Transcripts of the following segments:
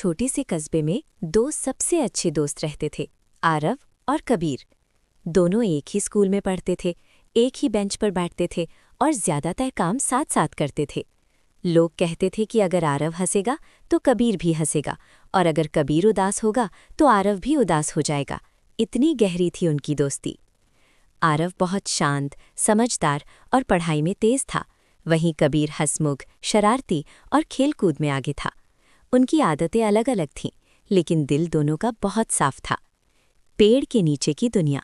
छोटे से कस्बे में दो सबसे अच्छे दोस्त रहते थे, आरव और कबीर। दोनों एक ही स्कूल में पढ़ते थे, एक ही बेंच पर बैठते थे और ज़्यादातर काम साथ साथ करते थे। लोग कहते थे कि अगर आरव हंसेगा तो कबीर भी हंसेगा, और अगर कबीर उदास होगा तो आरव भी उदास हो जाएगा। इतनी गहरी थी उनकी दोस्ती। आरव बहुत शांत, समझदार और पढ़ाई में तेज था। वहीं कबीर हंसमुख, शरारती और खेलकूद में आगे था। उनकी आदतें अलग अलग थीं, लेकिन दिल दोनों का बहुत साफ था। पेड़ के नीचे की दुनिया।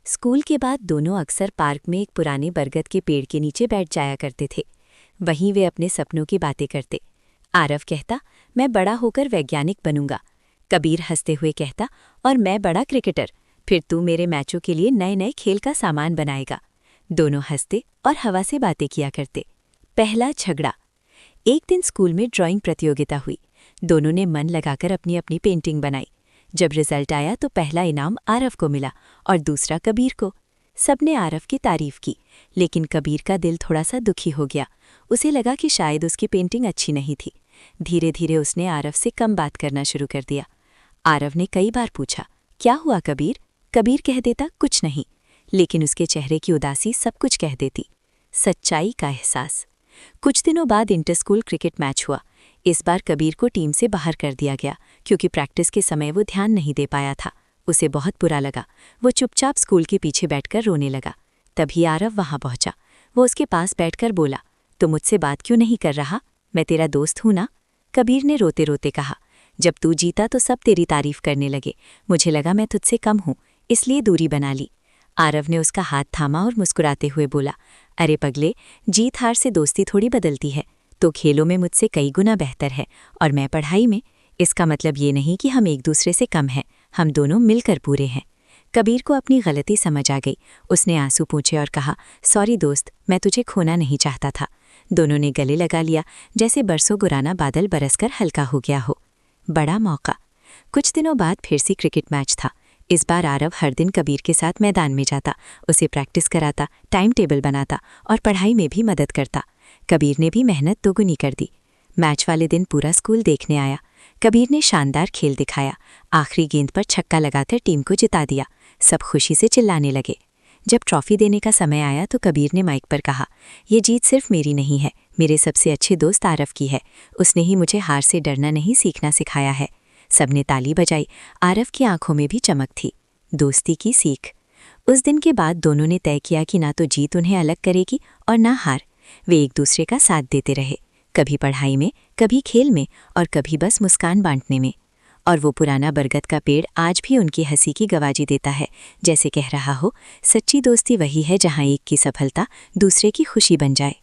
स्कूल के बाद दोनों अक्सर पार्क में एक पुराने बरगद के पेड़ के नीचे बैठ जाया करते थे। वहीं वे अपने सपनों की बातें करते। आरव कहता, मैं बड़ा होकर वैज्ञानिक बनूंगा। कबीर हंसते हुए कहता, और मैं बड़ा क्रिकेटर, फिर तू मेरे मैचों के लिए नए नए खेल का सामान बनाएगा। दोनों हंसते और हवा से बातें किया करते। पहला झगड़ा। एक दिन स्कूल में ड्राइंग प्रतियोगिता हुई। दोनों ने मन लगाकर अपनी अपनी पेंटिंग बनाई। जब रिजल्ट आया तो पहला इनाम आरव को मिला और दूसरा कबीर को। सबने आरव की तारीफ की, लेकिन कबीर का दिल थोड़ा सा दुखी हो गया। उसे लगा कि शायद उसकी पेंटिंग अच्छी नहीं थी। धीरे धीरे उसने आरव से कम बात करना शुरू कर दिया। आरव ने कई बार पूछा, क्या हुआ कबीर? कबीर कह देता, कुछ नहीं, लेकिन उसके चेहरे की उदासी सब कुछ कह देती। सच्चाई का एहसास। कुछ दिनों बाद इंटर स्कूल क्रिकेट मैच हुआ। इस बार कबीर को टीम से बाहर कर दिया गया, क्योंकि प्रैक्टिस के समय वो ध्यान नहीं दे पाया था। उसे बहुत बुरा लगा। वो चुपचाप स्कूल के पीछे बैठकर रोने लगा। तभी आरव वहां पहुंचा। वो उसके पास बैठकर बोला, तो मुझसे बात क्यों नहीं कर रहा? मैं तेरा दोस्त हूं ना? कबीर ने रोते रोते कहा, जब तू जीता तो सब तेरी तारीफ करने लगे। मुझे लगा मैं तुझसे कम हूं, इसलिए दूरी बना ली। आरव ने उसका हाथ थामा और मुस्कुराते हुए बोला, अरे पगले, जीत हार से दोस्ती थोड़ी बदलती है। तो खेलों में मुझसे कई गुना बेहतर है, और मैं पढ़ाई में। इसका मतलब ये नहीं कि हम एक दूसरे से कम हैं, हम दोनों मिलकर पूरे हैं। कबीर को अपनी गलती समझ आ गई। उसने आंसू पूछे और कहा, सॉरी दोस्त, मैं तुझे खोना नहीं चाहता था। दोनों ने गले लगा लिया, जैसे बरसों गुराना बादल बरसकर हल्का हो गया हो। बड़ा मौका। कुछ दिनों बाद फिर से क्रिकेट मैच था। इस बार आरव हर दिन कबीर के साथ मैदान में जाता, उसे प्रैक्टिस कराता, टाइम टेबल बनाता और पढ़ाई में भी मदद करता। कबीर ने भी मेहनत दोगुनी कर दी। मैच वाले दिन पूरा स्कूल देखने आया। कबीर ने शानदार खेल दिखाया। आखिरी गेंद पर छक्का लगाकर टीम को जिता दिया। सब खुशी से चिल्लाने लगे। जब ट्रॉफी देने का समय आया तो कबीर ने माइक पर कहा, ये जीत सिर्फ मेरी नहीं है, मेरे सबसे अच्छे दोस्त आरव की है। उसने ही मुझे हार से डरना नहीं सीखना सिखाया है। सबने ताली बजाई। आरव की आंखों में भी चमक थी। दोस्ती की सीख। उस दिन के बाद दोनों ने तय किया कि ना तो जीत उन्हें अलग करेगी और ना हार। वे एक दूसरे का साथ देते रहे, कभी पढ़ाई में, कभी खेल में और कभी बस मुस्कान बांटने में। और वो पुराना बरगद का पेड़ आज भी उनकी हंसी की गवाही देता है, जैसे कह रहा हो, सच्ची दोस्ती वही है जहाँ एक की सफलता दूसरे की खुशी बन जाए।